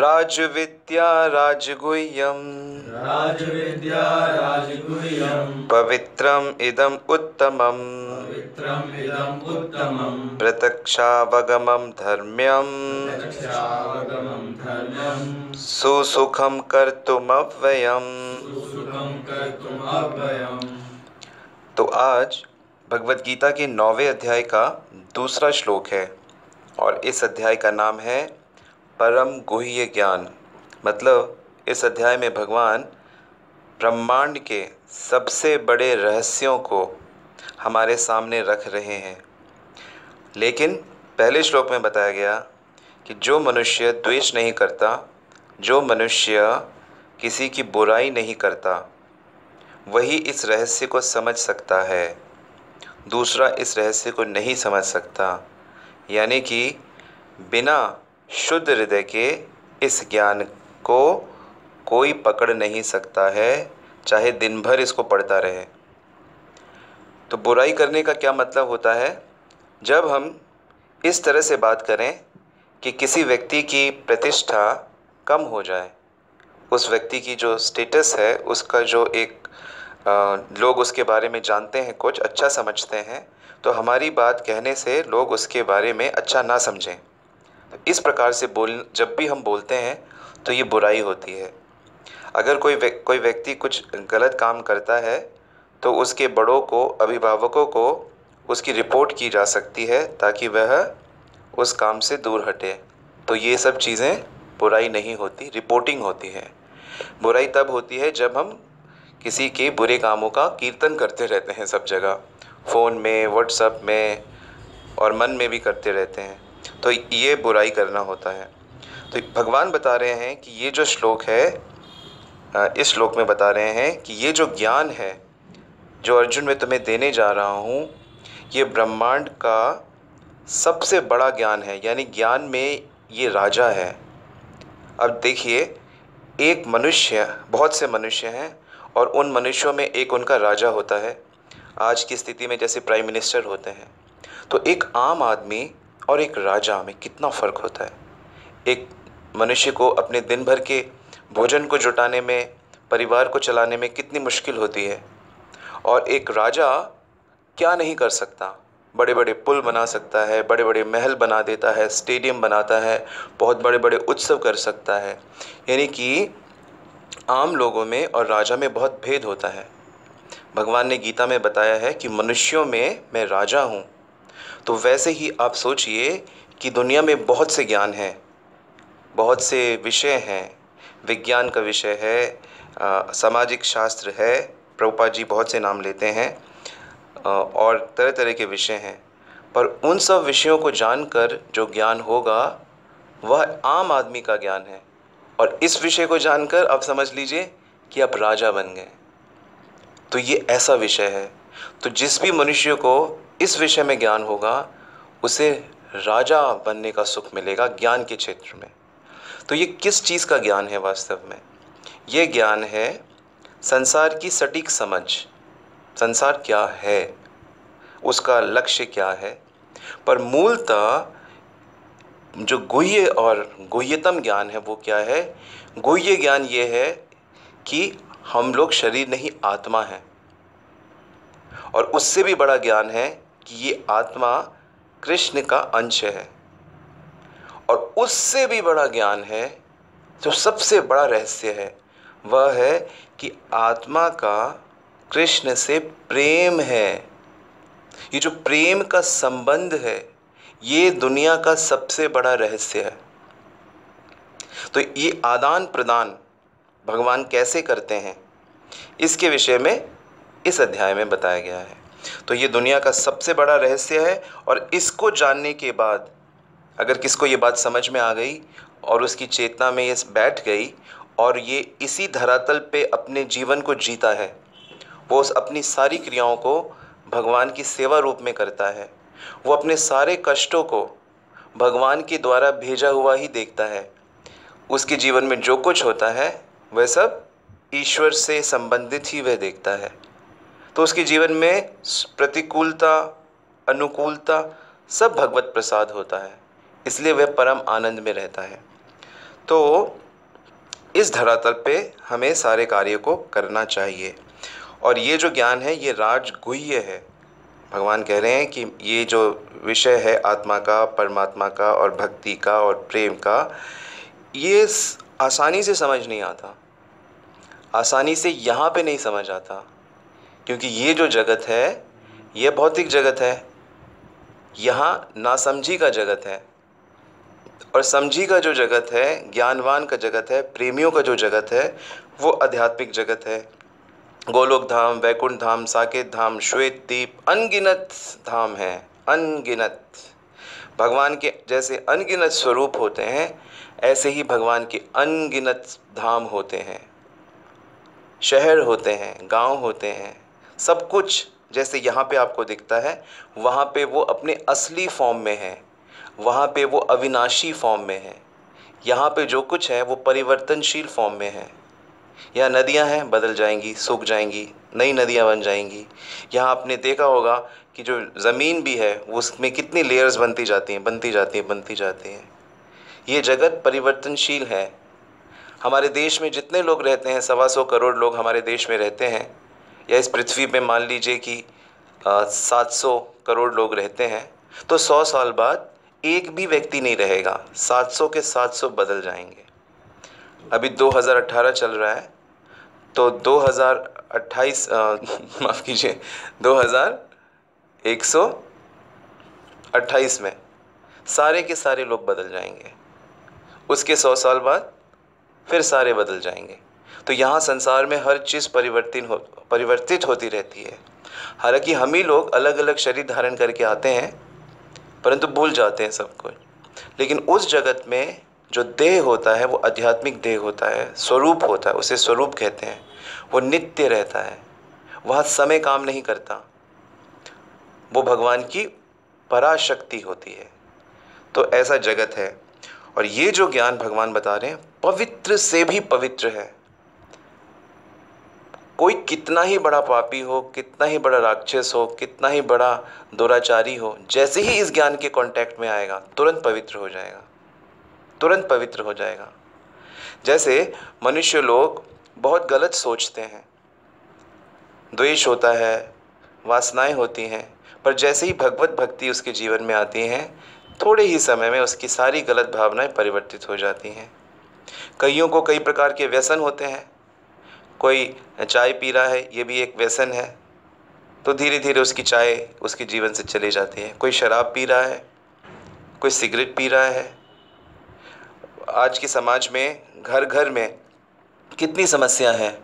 राजविद्या राजगुह्यम् राजविद्या राजगुह्यम् पवित्रम् इदम् उत्तमम् पवित्रम् इदम् उत्तमम् प्रत्यक्षावगमम् धर्म्यम् प्रत्यक्षावगमम् धर्म्यम् सुसुखं कर्तुमव्ययम्। सुसुखं कर्तुम् अव्ययम्। तो आज भगवत गीता के 9वें अध्याय का दूसरा श्लोक है और इस अध्याय का नाम है परम गुह्य ज्ञान। मतलब इस अध्याय में भगवान ब्रह्मांड के सबसे बड़े रहस्यों को हमारे सामने रख रहे हैं। लेकिन पहले श्लोक में बताया गया कि जो मनुष्य द्वेष नहीं करता, जो मनुष्य किसी की बुराई नहीं करता, वही इस रहस्य को समझ सकता है, दूसरा इस रहस्य को नहीं समझ सकता। यानी कि बिना शुद्ध हृदय के इस ज्ञान को कोई पकड़ नहीं सकता है, चाहे दिन भर इसको पढ़ता रहे। तो बुराई करने का क्या मतलब होता है? जब हम इस तरह से बात करें कि किसी व्यक्ति की प्रतिष्ठा कम हो जाए, उस व्यक्ति की जो स्टेटस है, उसका जो एक लोग उसके बारे में जानते हैं, कुछ अच्छा समझते हैं, तो हमारी बात कहने से लोग उसके बारे में अच्छा ना समझें। तो इस प्रकार से जब भी हम बोलते हैं तो ये बुराई होती है। अगर कोई व्यक्ति कुछ गलत काम करता है तो उसके बड़ों को, अभिभावकों को उसकी रिपोर्ट की जा सकती है ताकि वह उस काम से दूर हटे। तो ये सब चीज़ें बुराई नहीं होती, रिपोर्टिंग होती है। बुराई तब होती है जब हम किसी के बुरे कामों का कीर्तन करते रहते हैं सब जगह, फ़ोन में, व्हाट्सएप में और मन में भी करते रहते हैं, तो ये बुराई करना होता है। तो भगवान बता रहे हैं कि ये जो श्लोक है, इस श्लोक में बता रहे हैं कि ये जो ज्ञान है जो अर्जुन मैं तुम्हें देने जा रहा हूँ, ये ब्रह्मांड का सबसे बड़ा ज्ञान है। यानी ज्ञान में ये राजा है। अब देखिए, एक मनुष्य, बहुत से मनुष्य हैं और उन मनुष्यों में एक उनका राजा होता है। आज की स्थिति में जैसे प्राइम मिनिस्टर होते हैं, तो एक आम आदमी और एक राजा में कितना फ़र्क होता है। एक मनुष्य को अपने दिन भर के भोजन को जुटाने में, परिवार को चलाने में कितनी मुश्किल होती है, और एक राजा क्या नहीं कर सकता। बड़े बड़े पुल बना सकता है, बड़े बड़े महल बना देता है, स्टेडियम बनाता है, बहुत बड़े बड़े उत्सव कर सकता है। यानी कि आम लोगों में और राजा में बहुत भेद होता है। भगवान ने गीता में बताया है कि मनुष्यों में मैं राजा हूँ। तो वैसे ही आप सोचिए कि दुनिया में बहुत से ज्ञान हैं, बहुत से विषय हैं। विज्ञान का विषय है, सामाजिक शास्त्र है, प्रभुपाद जी बहुत से नाम लेते हैं, और तरह तरह के विषय हैं। पर उन सब विषयों को जानकर जो ज्ञान होगा वह आम आदमी का ज्ञान है। और इस विषय को जानकर आप समझ लीजिए कि आप राजा बन गए। तो ये ऐसा विषय है। तो जिस भी मनुष्य को इस विषय में ज्ञान होगा, उसे राजा बनने का सुख मिलेगा ज्ञान के क्षेत्र में। तो ये किस चीज़ का ज्ञान है वास्तव में? ये ज्ञान है संसार की सटीक समझ। संसार क्या है, उसका लक्ष्य क्या है। पर मूलतः जो गुह्य और गुह्यतम ज्ञान है वो क्या है? गुह्य ज्ञान ये है कि हम लोग शरीर नहीं, आत्मा है। और उससे भी बड़ा ज्ञान है कि ये आत्मा कृष्ण का अंश है। और उससे भी बड़ा ज्ञान है, जो सबसे बड़ा रहस्य है, वह है कि आत्मा का कृष्ण से प्रेम है। ये जो प्रेम का संबंध है, ये दुनिया का सबसे बड़ा रहस्य है। तो ये आदान प्रदान भगवान कैसे करते हैं, इसके विषय में इस अध्याय में बताया गया है। तो ये दुनिया का सबसे बड़ा रहस्य है। और इसको जानने के बाद अगर किसको ये बात समझ में आ गई और उसकी चेतना में ये बैठ गई और ये इसी धरातल पे अपने जीवन को जीता है, वो उस अपनी सारी क्रियाओं को भगवान की सेवा रूप में करता है, वो अपने सारे कष्टों को भगवान के द्वारा भेजा हुआ ही देखता है। उसके जीवन में जो कुछ होता है वह सब ईश्वर से संबंधित ही वह देखता है। तो उसके जीवन में प्रतिकूलता, अनुकूलता सब भगवत प्रसाद होता है, इसलिए वह परम आनंद में रहता है। तो इस धरातल पे हमें सारे कार्य को करना चाहिए। और ये जो ज्ञान है ये राजगुह्य है। भगवान कह रहे हैं कि ये जो विषय है आत्मा का, परमात्मा का और भक्ति का और प्रेम का, ये आसानी से समझ नहीं आता, आसानी से यहाँ पे नहीं समझ आता, क्योंकि ये जो जगत है ये भौतिक जगत है, यहाँ नासमझी का जगत है। और समझी का जो जगत है, ज्ञानवान का जगत है, प्रेमियों का जो जगत है, वो आध्यात्मिक जगत है। गोलोक धाम, वैकुंठ धाम, साकेत धाम, श्वेत द्वीप, अनगिनत धाम है, अनगिनत। भगवान के जैसे अनगिनत स्वरूप होते हैं, ऐसे ही भगवान के अनगिनत धाम होते हैं, शहर होते हैं, गांव होते हैं। सब कुछ जैसे यहाँ पे आपको दिखता है, वहाँ पे वो अपने असली फॉर्म में है, वहाँ पे वो अविनाशी फॉर्म में है। यहाँ पे जो कुछ है वो परिवर्तनशील फॉर्म में है। यहाँ नदियाँ हैं, बदल जाएंगी, सूख जाएंगी, नई नदियाँ बन जाएंगी। यहाँ आपने देखा होगा कि जो ज़मीन भी है उसमें कितनी लेयर्स बनती जाती हैं, बनती जाती हैं, बनती जाती हैं। ये जगत परिवर्तनशील है। हमारे देश में जितने लोग रहते हैं, 125 करोड़ लोग हमारे देश में रहते हैं, या इस पृथ्वी पे मान लीजिए कि 700 करोड़ लोग रहते हैं, तो 100 साल बाद एक भी व्यक्ति नहीं रहेगा, 700 के 700 बदल जाएंगे। अभी 2018 चल रहा है, तो 2028 माफ़ कीजिए 2128 में सारे के सारे लोग बदल जाएंगे। उसके 100 साल बाद फिर सारे बदल जाएंगे। तो यहाँ संसार में हर चीज़ परिवर्तित होती रहती है। हालांकि हम ही लोग अलग अलग शरीर धारण करके आते हैं, परंतु भूल जाते हैं सब कुछ। लेकिन उस जगत में जो देह होता है वो आध्यात्मिक देह होता है, स्वरूप होता है, उसे स्वरूप कहते हैं। वो नित्य रहता है, वहाँ समय काम नहीं करता, वो भगवान की पराशक्ति होती है। तो ऐसा जगत है। और ये जो ज्ञान भगवान बता रहे हैं पवित्र से भी पवित्र है। कोई कितना ही बड़ा पापी हो, कितना ही बड़ा राक्षस हो, कितना ही बड़ा दुराचारी हो, जैसे ही इस ज्ञान के कांटेक्ट में आएगा तुरंत पवित्र हो जाएगा, तुरंत पवित्र हो जाएगा। जैसे मनुष्य लोग बहुत गलत सोचते हैं, द्वेष होता है, वासनाएं होती हैं, पर जैसे ही भगवत भक्ति उसके जीवन में आती हैं, थोड़े ही समय में उसकी सारी गलत भावनाएं परिवर्तित हो जाती हैं। कईयों को कई प्रकार के व्यसन होते हैं। कोई चाय पी रहा है, ये भी एक व्यसन है, तो धीरे धीरे उसकी चाय उसके जीवन से चली जाती है। कोई शराब पी रहा है, कोई सिगरेट पी रहा है। आज के समाज में घर घर में कितनी समस्या है,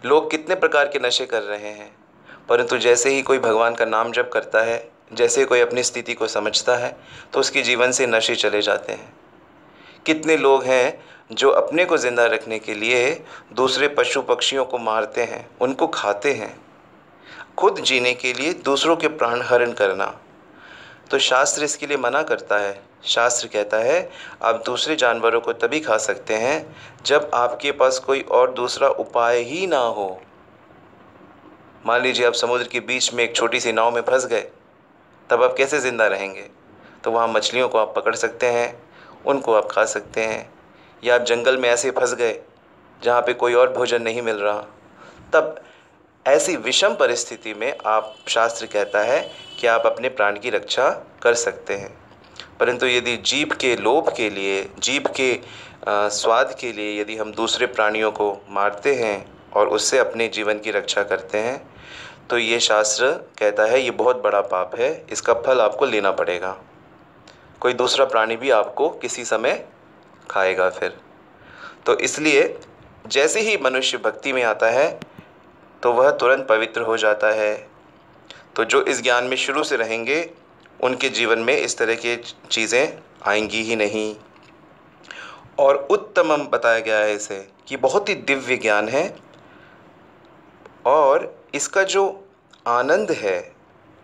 लोग कितने प्रकार के नशे कर रहे हैं, परंतु जैसे ही कोई भगवान का नाम जप करता है, जैसे कोई अपनी स्थिति को समझता है, तो उसके जीवन से नशे चले जाते हैं। कितने लोग हैं जो अपने को ज़िंदा रखने के लिए दूसरे पशु पक्षियों को मारते हैं, उनको खाते हैं, खुद जीने के लिए दूसरों के प्राण हरण करना। तो शास्त्र इसके लिए मना करता है। शास्त्र कहता है आप दूसरे जानवरों को तभी खा सकते हैं जब आपके पास कोई और दूसरा उपाय ही ना हो। मान लीजिए आप समुद्र के बीच में एक छोटी सी नाव में फंस गए, तब आप कैसे ज़िंदा रहेंगे? तो वहाँ मछलियों को आप पकड़ सकते हैं, उनको आप खा सकते हैं। या आप जंगल में ऐसे फंस गए जहाँ पे कोई और भोजन नहीं मिल रहा, तब ऐसी विषम परिस्थिति में आप, शास्त्र कहता है कि आप अपने प्राण की रक्षा कर सकते हैं। परंतु यदि जीभ के लोभ के लिए, जीभ के स्वाद के लिए यदि हम दूसरे प्राणियों को मारते हैं और उससे अपने जीवन की रक्षा करते हैं, तो ये शास्त्र कहता है ये बहुत बड़ा पाप है, इसका फल आपको लेना पड़ेगा। कोई दूसरा प्राणी भी आपको किसी समय खाएगा फिर। तो इसलिए जैसे ही मनुष्य भक्ति में आता है तो वह तुरंत पवित्र हो जाता है। तो जो इस ज्ञान में शुरू से रहेंगे उनके जीवन में इस तरह की चीज़ें आएंगी ही नहीं। और उत्तमम बताया गया है इसे कि बहुत ही दिव्य ज्ञान है, और इसका जो आनंद है,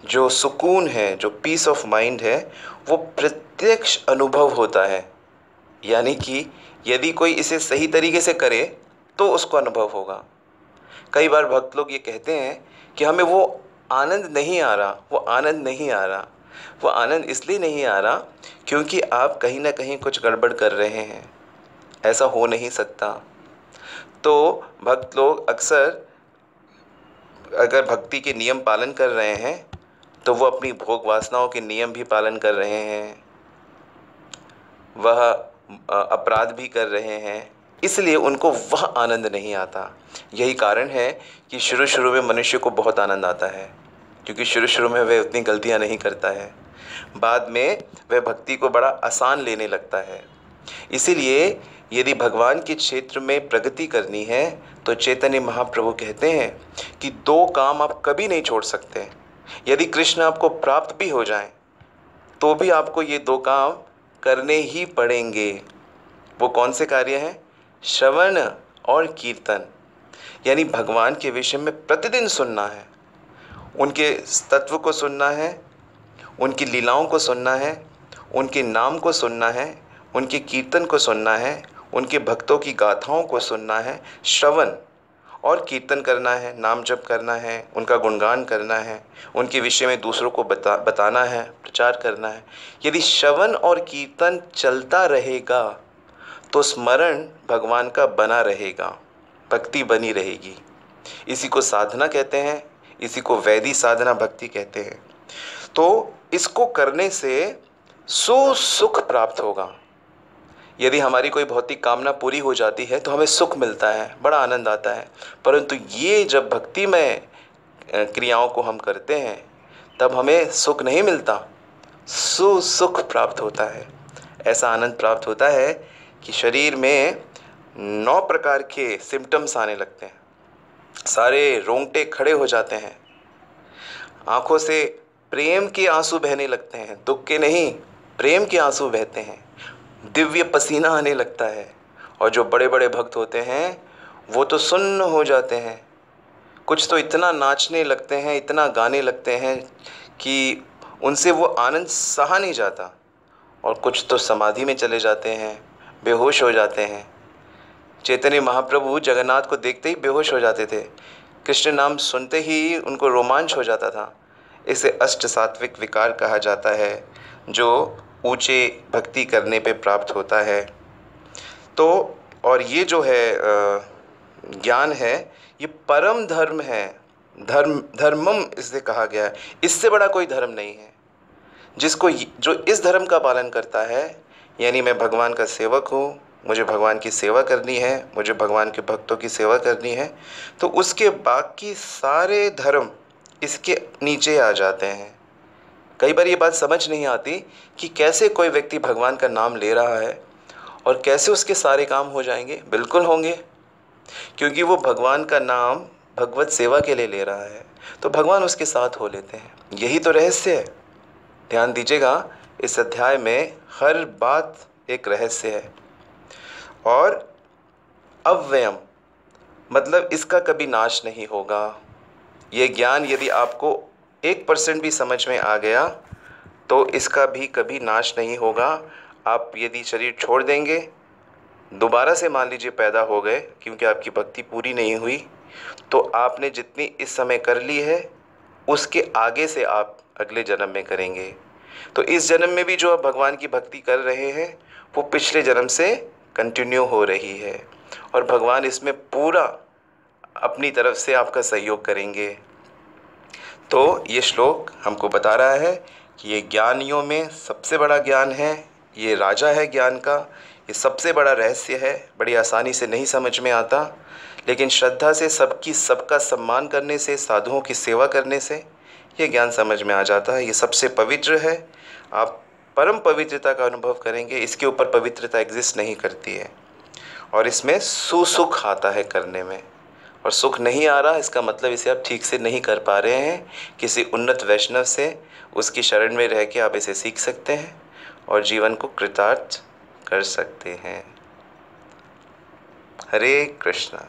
जो सुकून है, जो पीस ऑफ माइंड है, वो प्रत्यक्ष अनुभव होता है। यानी कि यदि कोई इसे सही तरीके से करे तो उसको अनुभव होगा। कई बार भक्त लोग ये कहते हैं कि हमें वो आनंद नहीं आ रहा, वो आनंद नहीं आ रहा। वो आनंद इसलिए नहीं आ रहा क्योंकि आप कहीं ना कहीं कुछ गड़बड़ कर रहे हैं। ऐसा हो नहीं सकता। तो भक्त लोग अक्सर अगर भक्ति के नियम पालन कर रहे हैं तो वो अपनी भोग वासनाओं के नियम भी पालन कर रहे हैं, वह अपराध भी कर रहे हैं, इसलिए उनको वह आनंद नहीं आता। यही कारण है कि शुरू शुरू में मनुष्य को बहुत आनंद आता है, क्योंकि शुरू शुरू में वह उतनी गलतियां नहीं करता है, बाद में वह भक्ति को बड़ा आसान लेने लगता है। इसीलिए यदि भगवान के क्षेत्र में प्रगति करनी है तो चैतन्य महाप्रभु कहते हैं कि दो काम आप कभी नहीं छोड़ सकते। यदि कृष्ण आपको प्राप्त भी हो जाएं तो भी आपको ये दो काम करने ही पड़ेंगे। वो कौन से कार्य हैं? श्रवण और कीर्तन, यानी भगवान के विषय में प्रतिदिन सुनना है, उनके तत्व को सुनना है, उनकी लीलाओं को सुनना है, उनके नाम को सुनना है, उनके कीर्तन को सुनना है, उनके भक्तों की गाथाओं को सुनना है। श्रवण और कीर्तन करना है, नाम जप करना है, उनका गुणगान करना है, उनके विषय में दूसरों को बताना है, प्रचार करना है। यदि श्रवण और कीर्तन चलता रहेगा तो स्मरण भगवान का बना रहेगा, भक्ति बनी रहेगी। इसी को साधना कहते हैं, इसी को वैदिक साधना भक्ति कहते हैं। तो इसको करने से सुख प्राप्त होगा। यदि हमारी कोई भौतिक कामना पूरी हो जाती है तो हमें सुख मिलता है, बड़ा आनंद आता है, परंतु ये जब भक्तिमय क्रियाओं को हम करते हैं तब हमें सुख नहीं मिलता, सुख प्राप्त होता है। ऐसा आनंद प्राप्त होता है कि शरीर में 9 प्रकार के सिम्टम्स आने लगते हैं, सारे रोंगटे खड़े हो जाते हैं, आंखों से प्रेम के आंसू बहने लगते हैं, दुख के नहीं, प्रेम के आंसू बहते हैं, दिव्य पसीना आने लगता है। और जो बड़े बड़े भक्त होते हैं वो तो सुन्न हो जाते हैं, कुछ तो इतना नाचने लगते हैं, इतना गाने लगते हैं कि उनसे वो आनंद सहा नहीं जाता, और कुछ तो समाधि में चले जाते हैं, बेहोश हो जाते हैं। चैतन्य महाप्रभु जगन्नाथ को देखते ही बेहोश हो जाते थे, कृष्ण नाम सुनते ही उनको रोमांच हो जाता था। इसे अष्ट सात्विक विकार कहा जाता है, जो ऊंचे भक्ति करने पे प्राप्त होता है। तो और ये जो है ज्ञान है, ये परम धर्म है, धर्मम इसे कहा गया है। इससे बड़ा कोई धर्म नहीं है। जो इस धर्म का पालन करता है, यानी मैं भगवान का सेवक हूँ, मुझे भगवान की सेवा करनी है, मुझे भगवान के भक्तों की सेवा करनी है, तो उसके बाकी सारे धर्म इसके नीचे आ जाते हैं। कई बार ये बात समझ नहीं आती कि कैसे कोई व्यक्ति भगवान का नाम ले रहा है और कैसे उसके सारे काम हो जाएंगे। बिल्कुल होंगे, क्योंकि वो भगवान का नाम भगवत सेवा के लिए ले रहा है, तो भगवान उसके साथ हो लेते हैं। यही तो रहस्य है। ध्यान दीजिएगा, इस अध्याय में हर बात एक रहस्य है। और अव्ययम मतलब इसका कभी नाश नहीं होगा। ये ज्ञान यदि आपको 1% भी समझ में आ गया तो इसका भी कभी नाश नहीं होगा। आप यदि शरीर छोड़ देंगे, दोबारा से मान लीजिए पैदा हो गए, क्योंकि आपकी भक्ति पूरी नहीं हुई, तो आपने जितनी इस समय कर ली है उसके आगे से आप अगले जन्म में करेंगे। तो इस जन्म में भी जो आप भगवान की भक्ति कर रहे हैं वो पिछले जन्म से कंटिन्यू हो रही है, और भगवान इसमें पूरा अपनी तरफ से आपका सहयोग करेंगे। तो ये श्लोक हमको बता रहा है कि ये ज्ञानियों में सबसे बड़ा ज्ञान है, ये राजा है ज्ञान का, ये सबसे बड़ा रहस्य है। बड़ी आसानी से नहीं समझ में आता, लेकिन श्रद्धा से सबका सम्मान करने से, साधुओं की सेवा करने से ये ज्ञान समझ में आ जाता है। ये सबसे पवित्र है, आप परम पवित्रता का अनुभव करेंगे। इसके ऊपर पवित्रता एग्जिस्ट नहीं करती है, और इसमें सुख आता है करने में। और सुख नहीं आ रहा, इसका मतलब इसे आप ठीक से नहीं कर पा रहे हैं। किसी उन्नत वैष्णव से, उसकी शरण में रह के आप इसे सीख सकते हैं और जीवन को कृतार्थ कर सकते हैं। हरे कृष्णा।